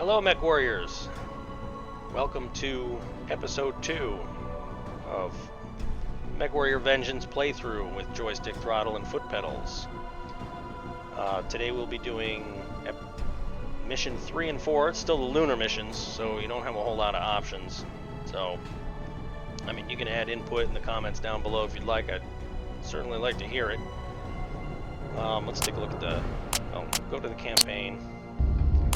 Hello, Mechwarriors. Welcome to episode 2 of Mechwarrior Vengeance playthrough with Joystick, Throttle, and foot pedals. Today we'll be doing mission 3 and 4. It's still the lunar missions, so you don't have a whole lot of options. So, I mean, you can add input in the comments down below if you'd like. I'd certainly like to hear it. Let's take a look at the... Oh, go to the campaign.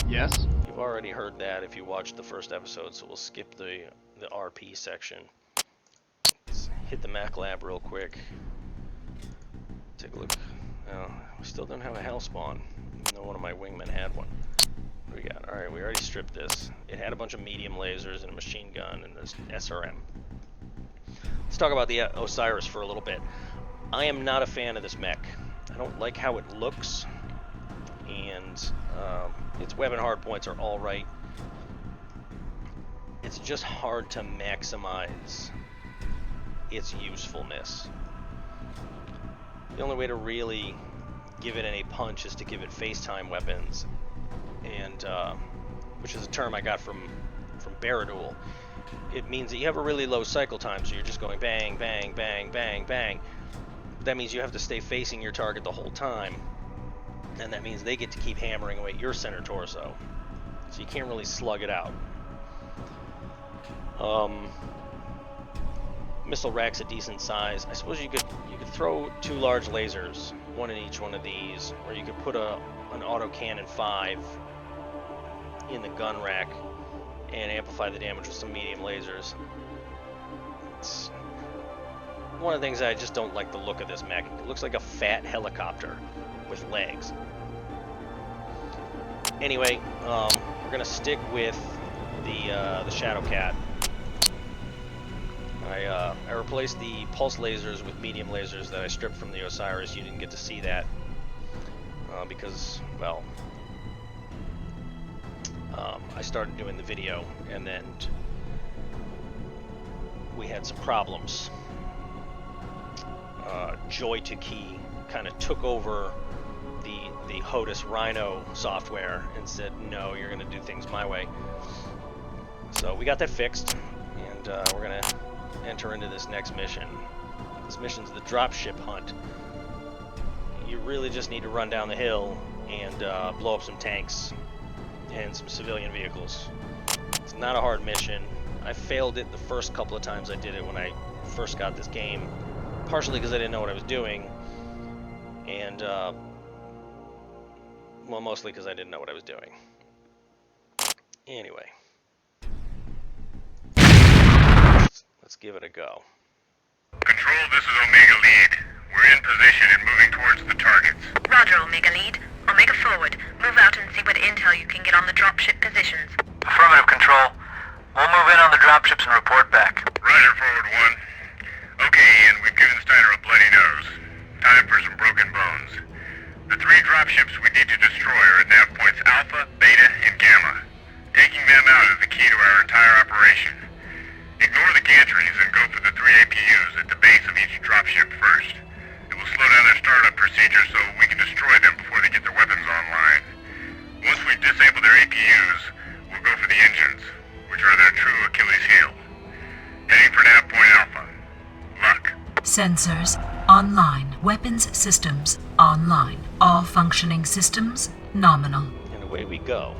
Yes. You've already heard that if you watched the first episode, so we'll skip the RP section. Let's hit the Mac Lab real quick. Take a look. Oh, we still don't have a hell spawn, even though one of my wingmen had one. What do we got? Alright, we already stripped this. It had a bunch of medium lasers and a machine gun and this SRM. Let's talk about the Osiris for a little bit. I am not a fan of this mech. I don't like how it looks, and its weapon hardpoints are alright. It's just hard to maximize its usefulness. The only way to really give it any punch is to give it FaceTime weapons, and which is a term I got from Baraduel. It means that you have a really low cycle time, so you're just going bang, bang, bang, bang, bang. That means you have to stay facing your target the whole time, and that means they get to keep hammering away your center torso, so you can't really slug it out. Missile rack's a decent size. I suppose you could throw 2 large lasers, one in each one of these, or you could put an autocannon 5 in the gun rack and amplify the damage with some medium lasers. It's one of the things I just don't like the look of this mech. It looks like a fat helicopter with legs. Anyway, we're gonna stick with the Shadow Cat. I replaced the pulse lasers with medium lasers that I stripped from the Osiris. You didn't get to see that because, well, I started doing the video and then we had some problems. Joystick kind of took over the HOTUS Rhino software and said, no, you're going to do things my way. So we got that fixed, and we're going to enter into this next mission. This mission's the dropship hunt. You really just need to run down the hill and blow up some tanks and some civilian vehicles. It's not a hard mission. I failed it the first couple of times I did it when I first got this game. Partially because I didn't know what I was doing, and, well, mostly because I didn't know what I was doing. Anyway. Let's give it a go. Control, this is Omega Lead. We're in position and moving towards the targets. Roger, Omega Lead. Omega forward. Move out and see what intel you can get on the dropship positions. Affirmative, Control. We'll move in on the dropships and report back. Roger, forward 1. Okay, Ian, we've given Steiner a bloody nose. Time for some broken bones. The 3 dropships we need to destroy are at nav points Alpha, Beta, and Gamma. Taking them out is the key to our entire operation. Ignore the gantries and go for the 3 APUs at the base of each dropship first. It will slow down their startup procedure so we can destroy them before they get their weapons online. Once we disable their APUs, we'll go for the engines, which are their true Achilles heel. Heading for nav point Alpha. Luck. Sensors online. Weapons systems online. All functioning systems nominal. And away we go.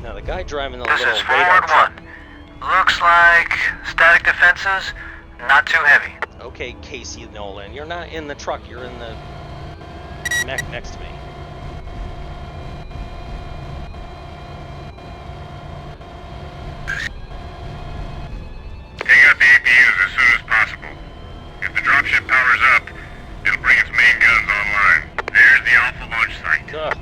Now the guy driving the This little is radar forward truck. 1. Looks like static defenses, not too heavy. Okay, Casey Nolan, you're not in the truck, you're in the mech next to me. Take out the APUs as soon as possible. If the dropship powers up, it'll bring its main guns online. There's the Alpha launch site. Ugh.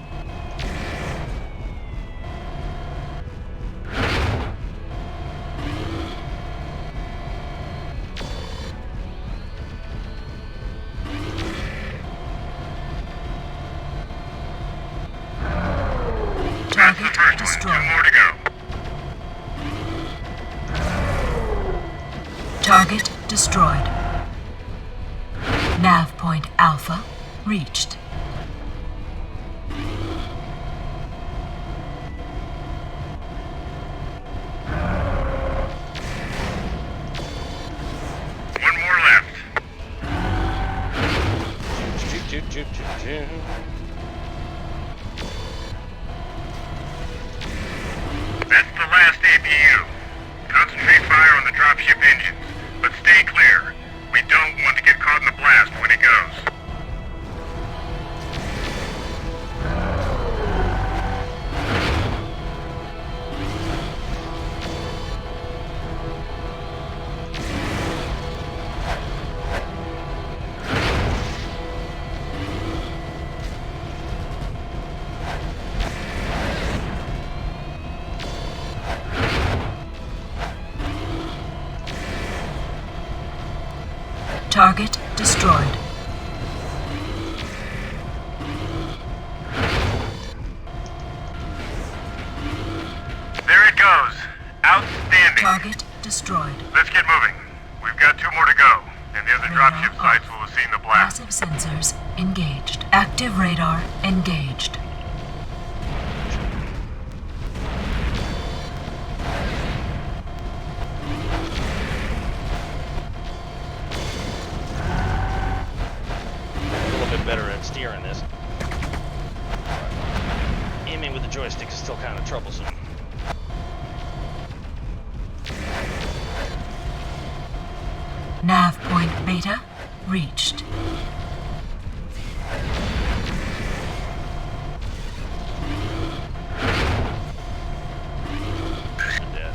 That's the first one. 2 more to go. Target destroyed. Nav point Alpha reached. last APU. Concentrate fire on the dropship engines, but stay clear. We don't want to get caught in the blast when it goes. Target destroyed. There it goes. Outstanding. Target destroyed. Let's get moving. We've got 2 more to go, and the other Radar dropship off. sites will have seen the blast. Passive sensors engaged. Active radar engaged. A little bit better at steering this. Aiming with the joystick is still kind of troublesome. Nav point beta reached. Dead.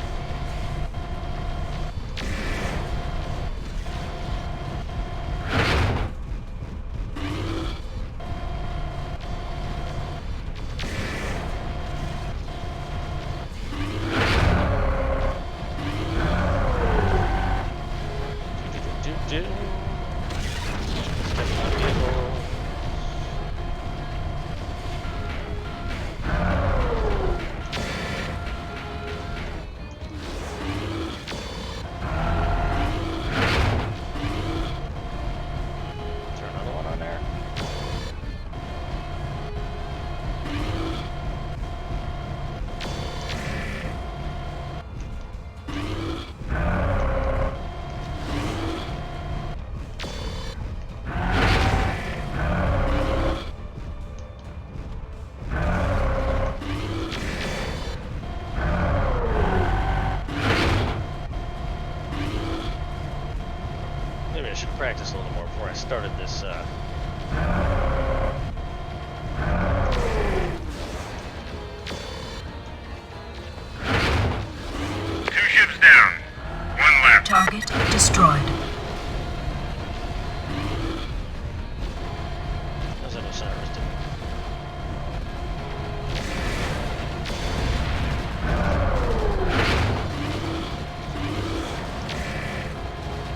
Do. Stepping on vehicle. Is there another one on there? Maybe I should practice a little more before I started this. 2 ships down. 1 left. Target destroyed. How's that Osiris doing?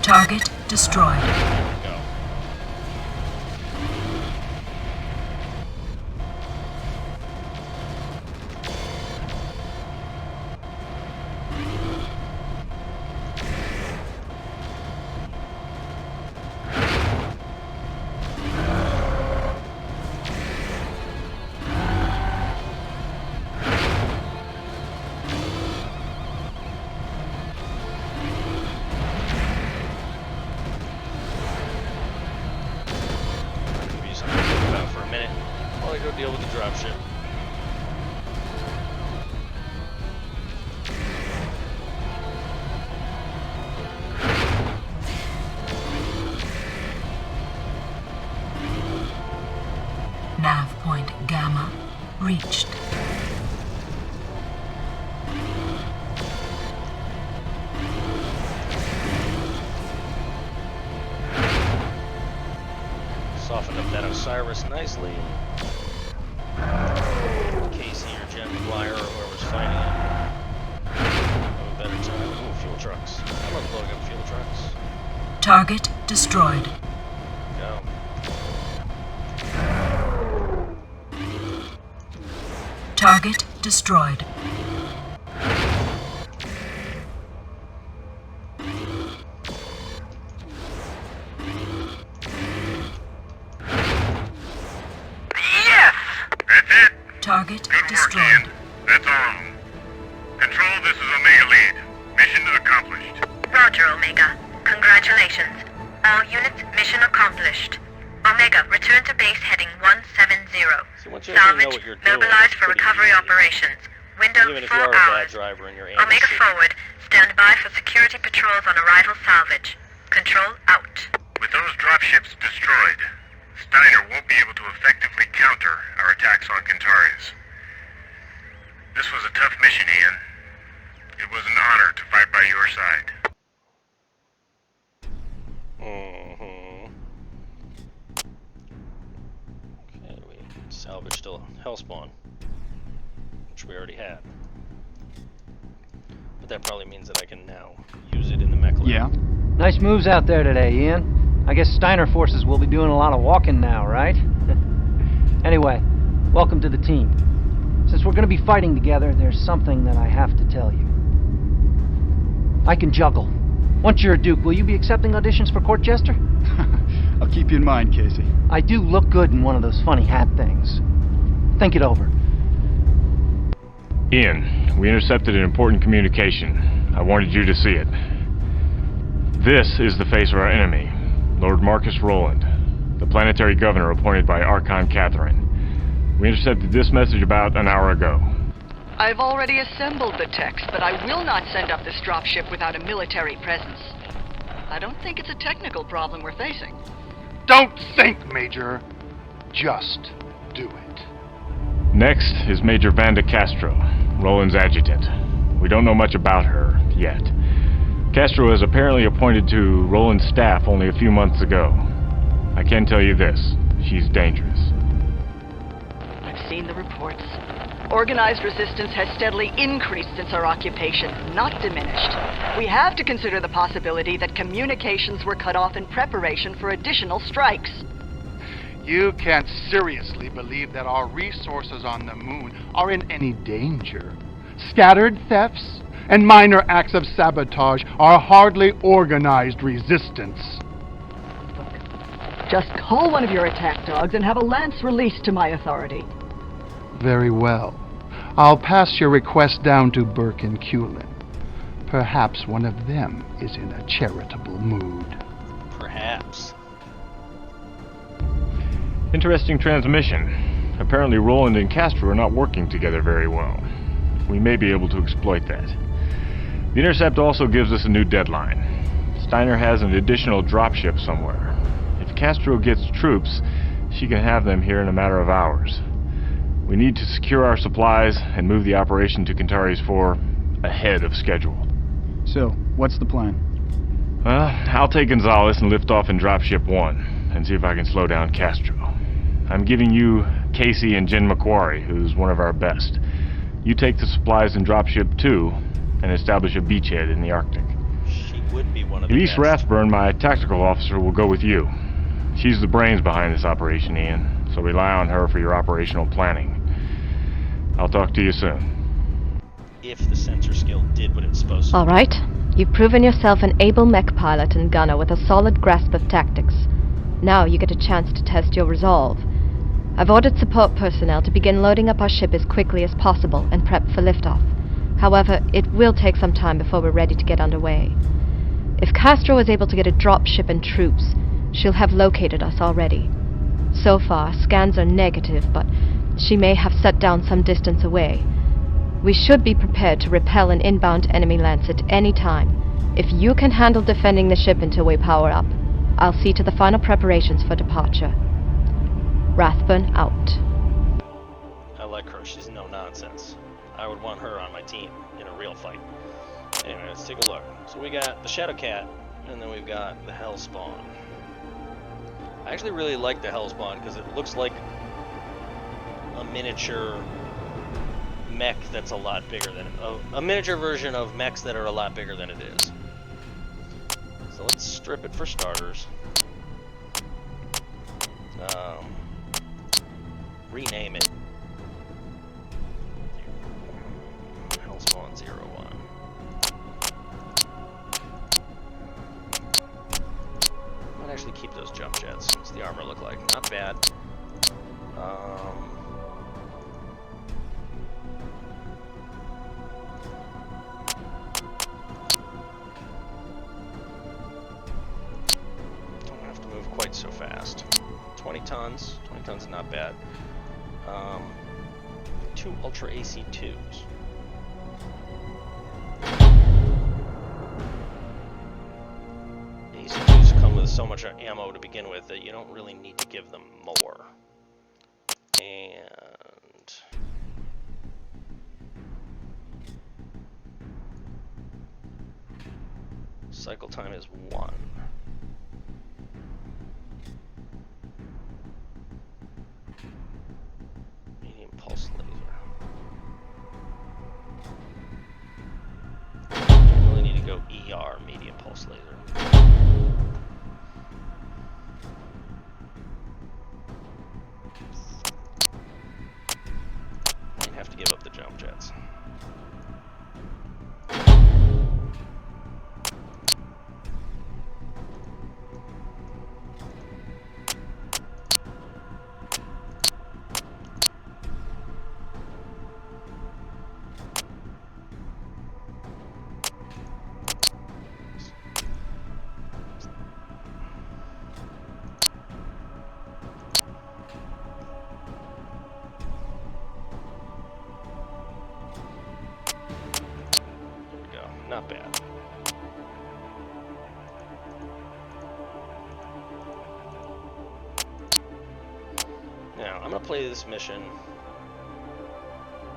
Target destroyed. There we go. Be something to think about for a minute while I go deal with the dropship. Nav point Gamma reached. Softened up that Osiris nicely. Casey or Jen McGuire or whoever's fighting it. Have a better time. Ooh, fuel trucks. I love blowing up fuel trucks. Target destroyed. Go. Target destroyed. Yes! That's it. Target Good work, destroyed. Ian. That's all of them. Control, this is Omega Lead. Mission accomplished. Roger, Omega. Congratulations. All units, mission accomplished. Omega, return to base heading 170. See, once you actually know Salvage, what you're doing, mobilize it's for pretty recovery easy. operations. Window Even if 4 you are a bad hours. driver and you're I'll make a shooting. forward. Stand by for security patrols on arrival salvage. Control out. With those dropships destroyed, Steiner won't be able to effectively counter our attacks on Kentaris. This was a tough mission, Ian. It was an honor to fight by your side. Okay, we salvaged a Hellspawn, which we already had. But that probably means that I can now use it in the mech lab. Yeah. Nice moves out there today, Ian. I guess Steiner forces will be doing a lot of walking now, right? Anyway, welcome to the team. Since we're going to be fighting together, there's something that I have to tell you. I can juggle. Once you're a Duke, will you be accepting auditions for Court Jester? I'll keep you in mind, Casey. I do look good in one of those funny hat things. Think it over. Ian, we intercepted an important communication. I wanted you to see it. This is the face of our enemy, Lord Marcus Roland, the planetary governor appointed by Archon Catherine. We intercepted this message about an hour ago. I've already assembled the text, but I will not send up this dropship without a military presence. I don't think it's a technical problem we're facing. Don't think, Major. Just do it. Next is Major Vanda Castro, Roland's adjutant. We don't know much about her yet. Castro was apparently appointed to Roland's staff only a few months ago. I can tell you this, she's dangerous. I've seen the reports. Organized resistance has steadily increased since our occupation, not diminished. We have to consider the possibility that communications were cut off in preparation for additional strikes. You can't seriously believe that our resources on the moon are in any danger. Scattered thefts and minor acts of sabotage are hardly organized resistance. Just call one of your attack dogs and have a lance released to my authority. Very well. I'll pass your request down to Burke and Culin. Perhaps one of them is in a charitable mood. Perhaps. Interesting transmission. Apparently Roland and Castro are not working together very well. We may be able to exploit that. The intercept also gives us a new deadline. Steiner has an additional dropship somewhere. If Castro gets troops, she can have them here in a matter of hours. We need to secure our supplies and move the operation to Kentaris 4 ahead of schedule. So, what's the plan? Well, I'll take Gonzalez and lift off in dropship 1 and see if I can slow down Castro. I'm giving you Casey and Jen Mechwarrior, who's one of our best. You take the supplies in dropship 2 and establish a beachhead in the Arctic. She would be one of the Elise best. Rathburn, my tactical officer, will go with you. She's the brains behind this operation, Ian, so rely on her for your operational planning. I'll talk to you soon. If the sensor skill did what it's supposed to. All right. You've proven yourself an able mech pilot and gunner with a solid grasp of tactics. Now you get a chance to test your resolve. I've ordered support personnel to begin loading up our ship as quickly as possible and prep for liftoff. However, it will take some time before we're ready to get underway. If Castro is able to get a drop ship and troops, she'll have located us already. So far, scans are negative, but she may have set down some distance away. We should be prepared to repel an inbound enemy lance at any time. If you can handle defending the ship until we power up, I'll see to the final preparations for departure. Rathburn out. I like her. She's no nonsense. I would want her on my team in a real fight. Anyway, let's take a look. So we got the Shadowcat, and then we've got the Hellspawn. I actually really like the Hellspawn because it looks like a miniature mech that's a lot bigger than a miniature version of mechs that are a lot bigger than it is. So let's strip it for starters. Rename it. Hellspawn 01. Might actually keep those jump jets. What's the armor look like? Not bad. Don't have to move quite so fast. 20 tons. 20 tons is not bad. 2 Ultra AC2s. so much ammo to begin with that you don't really need to give them more. And cycle time is 1. Medium pulse laser. I really need to go ER, medium pulse laser. Might have to give up the jump jets. Not bad. Now, I'm going to play this mission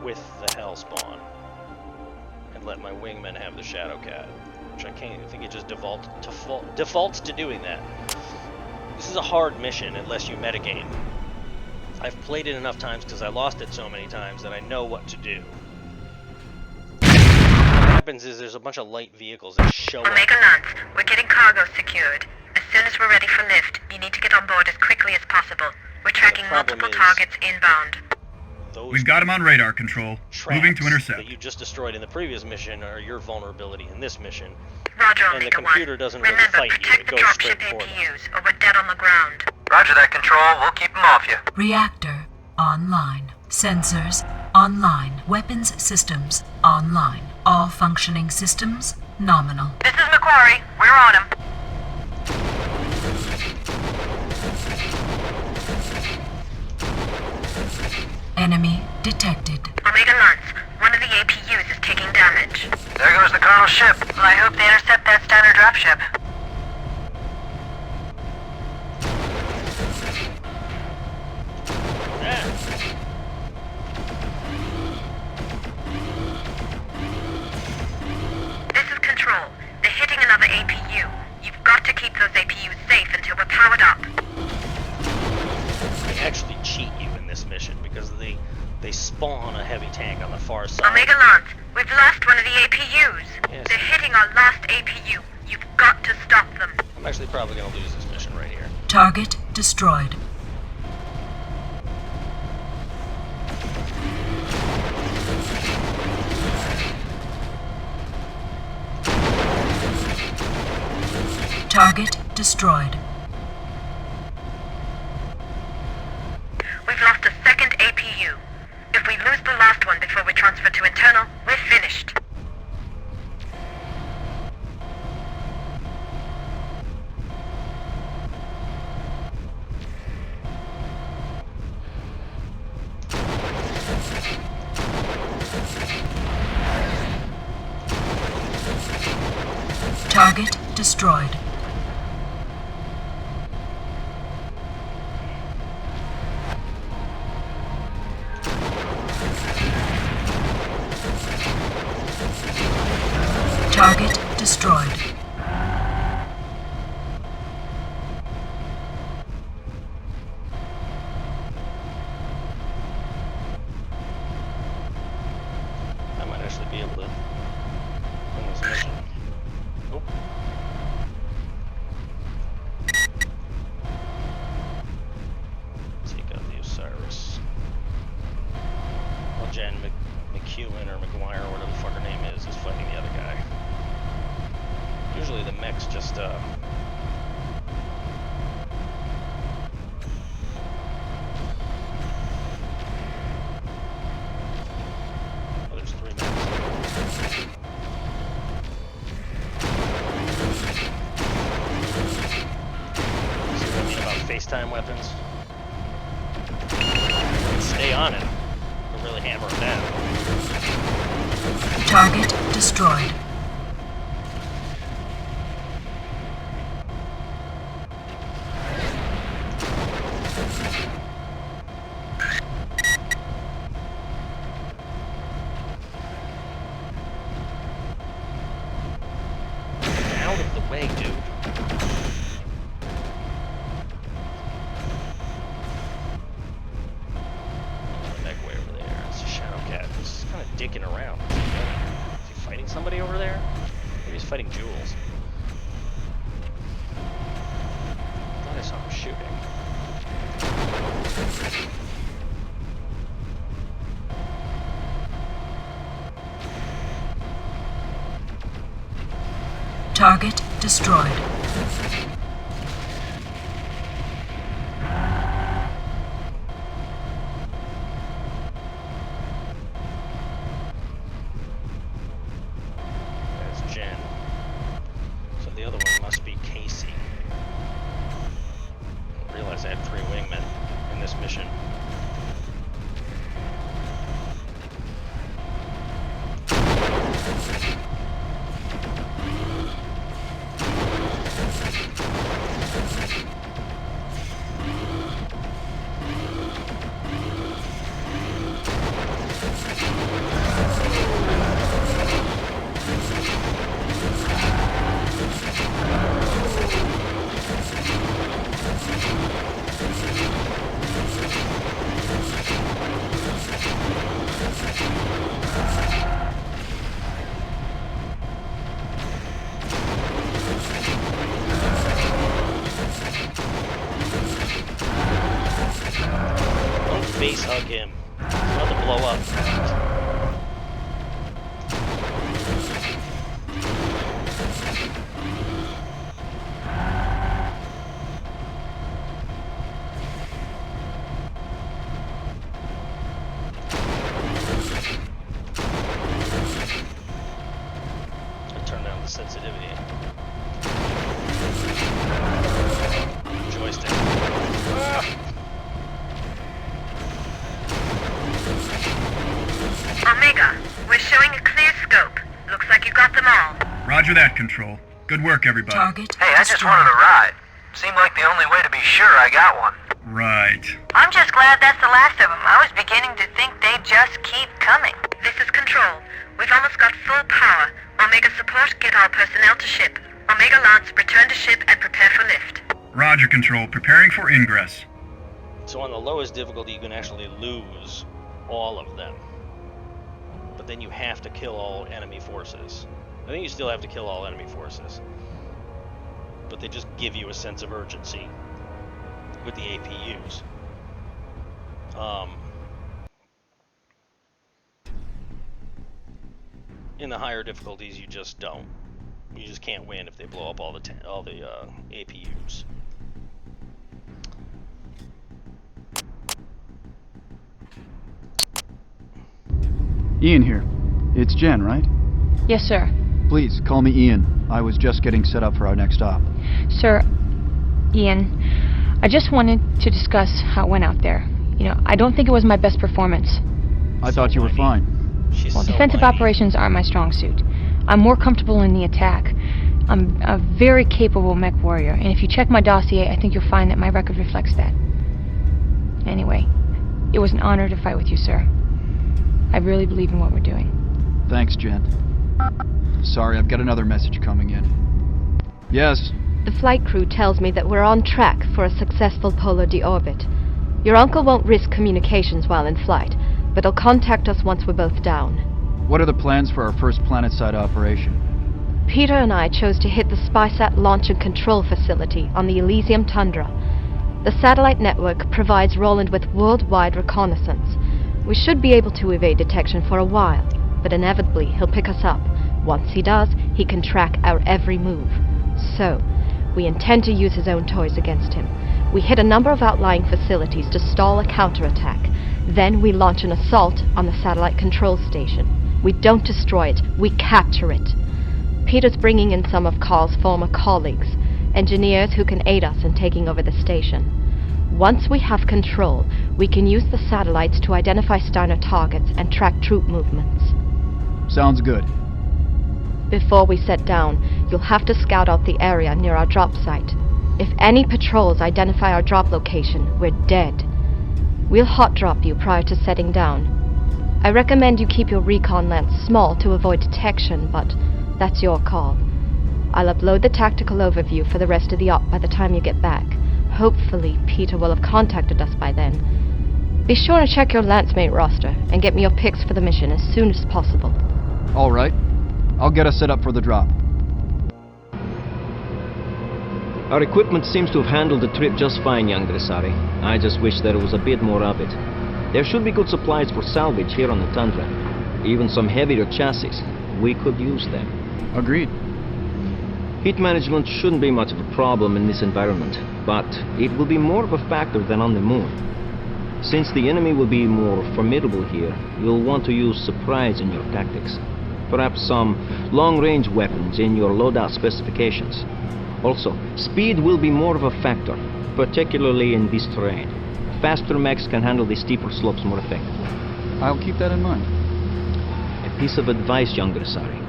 with the Hellspawn and let my wingman have the Shadowcat, which I think it just defaults to doing that. This is a hard mission unless you metagame. I've played it enough times because I lost it so many times that I know what to do. What happens is there's a bunch of light vehicles that show up. Omega Lance, we're getting cargo secured. As soon as we're ready for lift, you need to get on board as quickly as possible. We're tracking multiple targets inbound. We've got him on radar control. Moving to intercept. That you just destroyed in the previous mission are your vulnerability in this mission. Roger, and the Omega computer 1. doesn't really Remember, fight you, protect it the goes dropship straight for them. APUs, or we're dead on the ground. Roger that, Control. We'll keep them off you. Reactor online. Sensors online. Weapons systems online. All functioning systems nominal. This is Mechwarrior. We're on him. Enemy detected. Omega Lance, one of the APUs is taking damage. There goes the Colonel's ship. Well, I hope they intercept that Steiner dropship. This is Control. They're hitting another APU. You've got to keep those APUs safe until we're powered up. They actually cheat you in this mission because they spawn a heavy tank on the far side. Omega Lance, we've lost one of the APUs. Yes. They're hitting our last APU. You've got to stop them. I'm actually probably going to lose this mission right here. Target destroyed. Target destroyed. We've lost a second APU. If we lose the last one before we transfer to internal, we're finished. Target destroyed. Target destroyed. I might actually be able to win this mission. Nope. Take out the Osiris. Well, Jen McEwen or McGuire or whatever the fuck her name is fighting the other guy. Usually the mech's just oh, there's 3 mechs. See what I mean about FaceTime weapons? Stay on it. Or really hammer them down. Target destroyed. way, dude. Mechwarrior over there. It's a Shadowcat. He's just kind of dicking around. Is he fighting somebody over there? Maybe he's fighting Jules. I thought I saw him shooting. Target destroyed. There's Jen. So the other one must be Casey. I realized I had 3 wingmen in this mission. Face hug him. He's about to blow up. I turn down the sensitivity. Joystick. Ah! Omega, we're showing a clear scope. Looks like you got them all. Roger that, Control. Good work, everybody. Target Hey, I just destroyed. wanted a ride. Seemed like the only way to be sure I got one. Right. I'm just glad that's the last of them. I was beginning to think they'd just keep coming. This is Control. We've almost got full power. Omega support, get all personnel to ship. Omega Lance, return to ship and prepare for lift. Roger, Control. Preparing for ingress. So on the lowest difficulty, you can actually lose all of them. But then you have to kill all enemy forces. I think you still have to kill all enemy forces. But they just give you a sense of urgency with the APUs. In the higher difficulties, you just don't. You just can't win if they blow up all the APUs. Ian here. It's Jen, right? Yes, sir. Please, call me Ian. I was just getting set up for our next op. Sir, Ian, I just wanted to discuss how it went out there. You know, I don't think it was my best performance. I thought you were fine. Well, defensive operations aren't my strong suit. I'm more comfortable in the attack. I'm a very capable Mechwarrior, and if you check my dossier, I think you'll find that my record reflects that. Anyway, it was an honor to fight with you, sir. I really believe in what we're doing. Thanks, Jen. Sorry, I've got another message coming in. Yes? The flight crew tells me that we're on track for a successful polar deorbit. Your uncle won't risk communications while in flight, but he'll contact us once we're both down. What are the plans for our first planet-side operation? Peter and I chose to hit the SpySat launch and control facility on the Elysium Tundra. The satellite network provides Roland with worldwide reconnaissance. We should be able to evade detection for a while, but inevitably he'll pick us up. Once he does, he can track our every move. So, we intend to use his own toys against him. We hit a number of outlying facilities to stall a counterattack. Then we launch an assault on the satellite control station. We don't destroy it, we capture it. Peter's bringing in some of Carl's former colleagues, engineers who can aid us in taking over the station. Once we have control, we can use the satellites to identify Steiner targets and track troop movements. Sounds good. Before we set down, you'll have to scout out the area near our drop site. If any patrols identify our drop location, we're dead. We'll hot drop you prior to setting down. I recommend you keep your recon lens small to avoid detection, but that's your call. I'll upload the tactical overview for the rest of the op by the time you get back. Hopefully, Peter will have contacted us by then. Be sure to check your Lancemate roster and get me your picks for the mission as soon as possible. All right. I'll get us set up for the drop. Our equipment seems to have handled the trip just fine, young Dressari. I just wish there was a bit more of it. There should be good supplies for salvage here on the tundra. Even some heavier chassis. We could use them. Agreed. Heat management shouldn't be much of a problem in this environment, but it will be more of a factor than on the moon. Since the enemy will be more formidable here, you'll want to use surprise in your tactics. Perhaps some long-range weapons in your loadout specifications. Also, speed will be more of a factor, particularly in this terrain. Faster mechs can handle the steeper slopes more effectively. I'll keep that in mind. A piece of advice, young Dressari.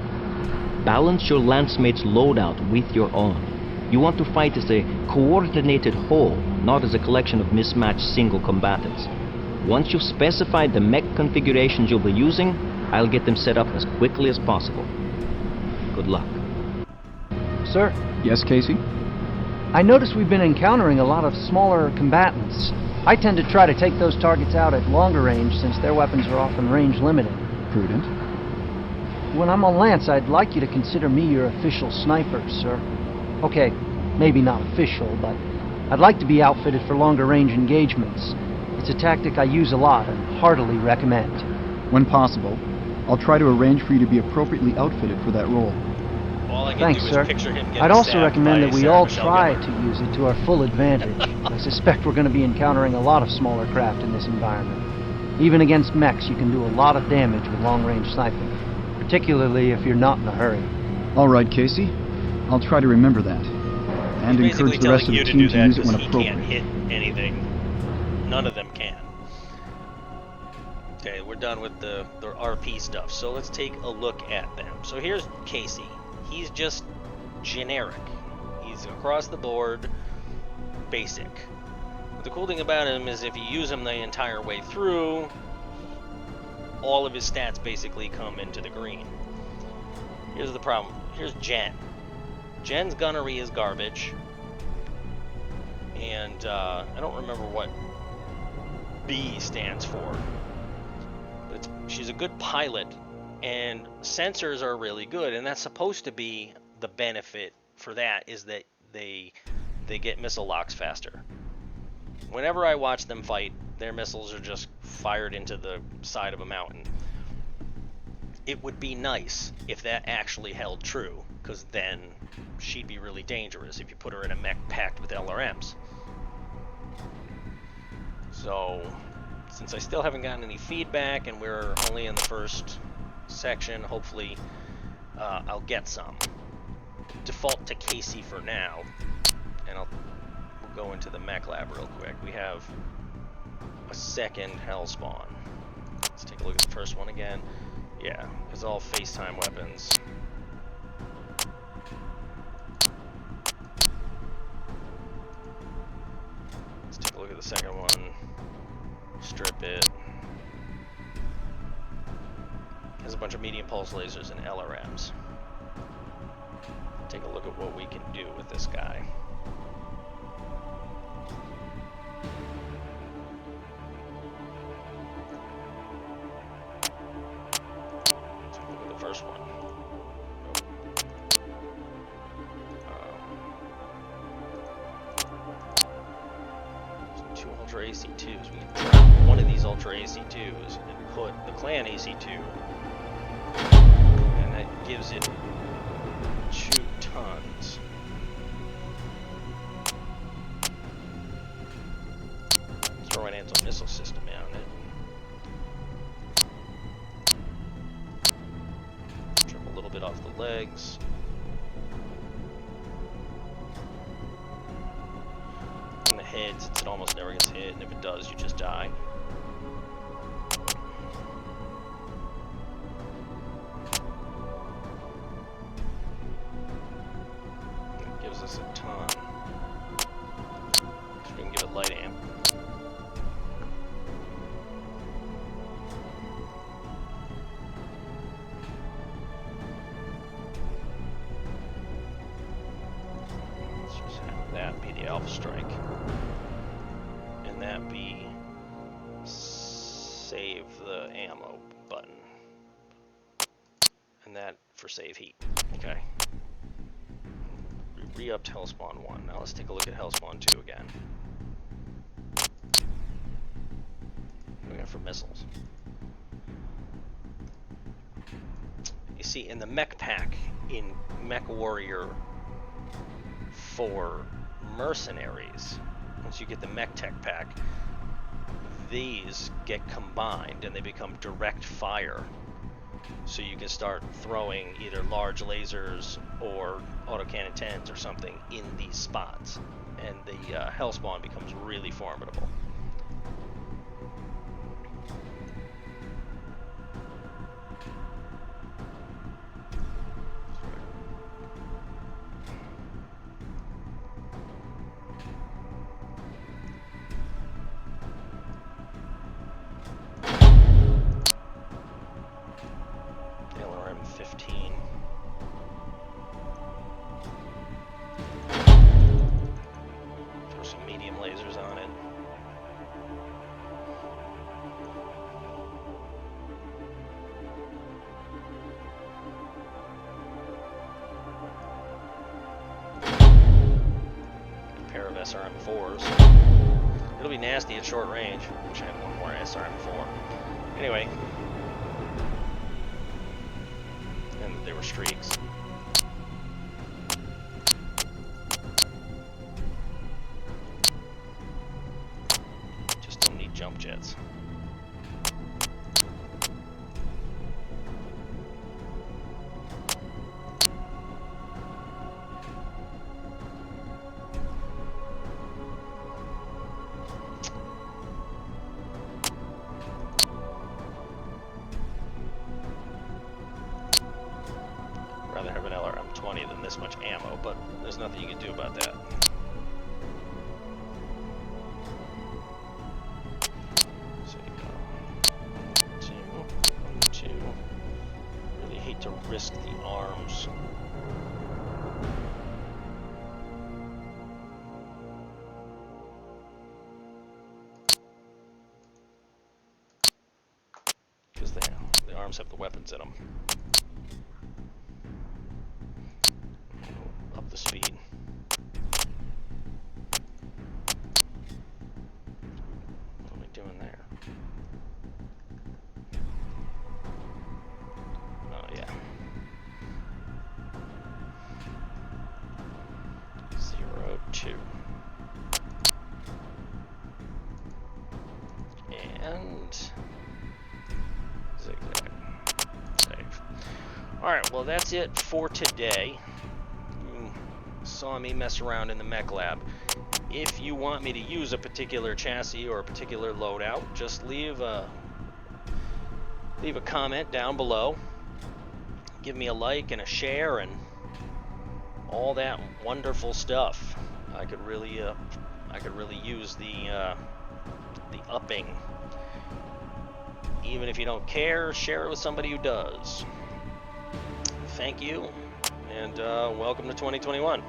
Balance your Lancemate's loadout with your own. You want to fight as a coordinated whole, not as a collection of mismatched single combatants. Once you've specified the mech configurations you'll be using, I'll get them set up as quickly as possible. Good luck. Sir, Yes, Casey? I notice we've been encountering a lot of smaller combatants. I tend to try to take those targets out at longer range since their weapons are often range limited. Prudent. When I'm on Lance, I'd like you to consider me your official sniper, sir. Okay, maybe not official, but I'd like to be outfitted for longer range engagements. It's a tactic I use a lot and heartily recommend. When possible, I'll try to arrange for you to be appropriately outfitted for that role. All I can Thanks, do sir. is picture him getting I'd also stabbed recommend by that we Sarah all Michelle try Gellar. to use it to our full advantage. I suspect we're going to be encountering a lot of smaller craft in this environment. Even against mechs, you can do a lot of damage with long-range sniping, particularly if you're not in a hurry. All right, Casey. I'll try to remember that. And He's basically encourage the rest of telling the you to team do to that use it because when he appropriate. can't hit anything. None of them can. Okay, we're done with the RP stuff, so let's take a look at them. So here's Casey. He's just generic. He's across the board basic. But the cool thing about him is if you use him the entire way through, all of his stats basically come into the green. Here's the problem. Here's Jen. Jen's gunnery is garbage. And I don't remember what B stands for. But she's a good pilot, and sensors are really good, and that's supposed to be the benefit for that, is that they get missile locks faster. Whenever I watch them fight, their missiles are just fired into the side of a mountain. It would be nice if that actually held true, because then she'd be really dangerous if you put her in a mech packed with LRMs. So, since I still haven't gotten any feedback and we're only in the first section, hopefully I'll get some. Default to Casey for now, and we'll go into the mech lab real quick. We have a second Hellspawn. Let's take a look at the first one again. Yeah, it's all FaceTime weapons. Let's take a look at the second one. Strip it. Has a bunch of medium pulse lasers and LRMs. Take a look at what we can do with this guy. Let's look at the first one. Two Ultra AC2s. We can drop one of these Ultra AC2s and put the Clan AC2, and that gives it 2 tons. Throw an anti-missile system on it. Trim a little bit off the legs. And the head, since it almost never gets hit, and if it does, you just die. Gives us a ton. So we can give it light amp. the Alpha Strike. And that be save the ammo button. And that for save heat. Okay. Re-upped Hellspawn 1. Now let's take a look at Hellspawn 2 again. What do we got for missiles? You see, in the mech pack in Mechwarrior for mercenaries, once you get the mech tech pack, these get combined and they become direct fire. So you can start throwing either large lasers or autocannon 10s or something in these spots, and the Hellspawn becomes really formidable. LRM-15. Throw some medium lasers on it. A pair of SRM-4s. It'll be nasty at short range. Wish I had one more SRM-4. Anyway. And they were streaks. Just don't need jump jets. Rather have an LRM-20 than this much ammo, but there's nothing you can do about that. So you go 2. Really hate to risk the arms. Because the arms have the weapons in them. Up the speed. What am I doing there? Oh yeah. 0-2. And zigzag. Save. Alright, well that's it for today. Saw me mess around in the mech lab. If you want me to use a particular chassis or a particular loadout, just leave a comment down below. Give me a like and a share and all that wonderful stuff. I could really use the upping. Even if you don't care, share it with somebody who does. Thank you, and welcome to 2021.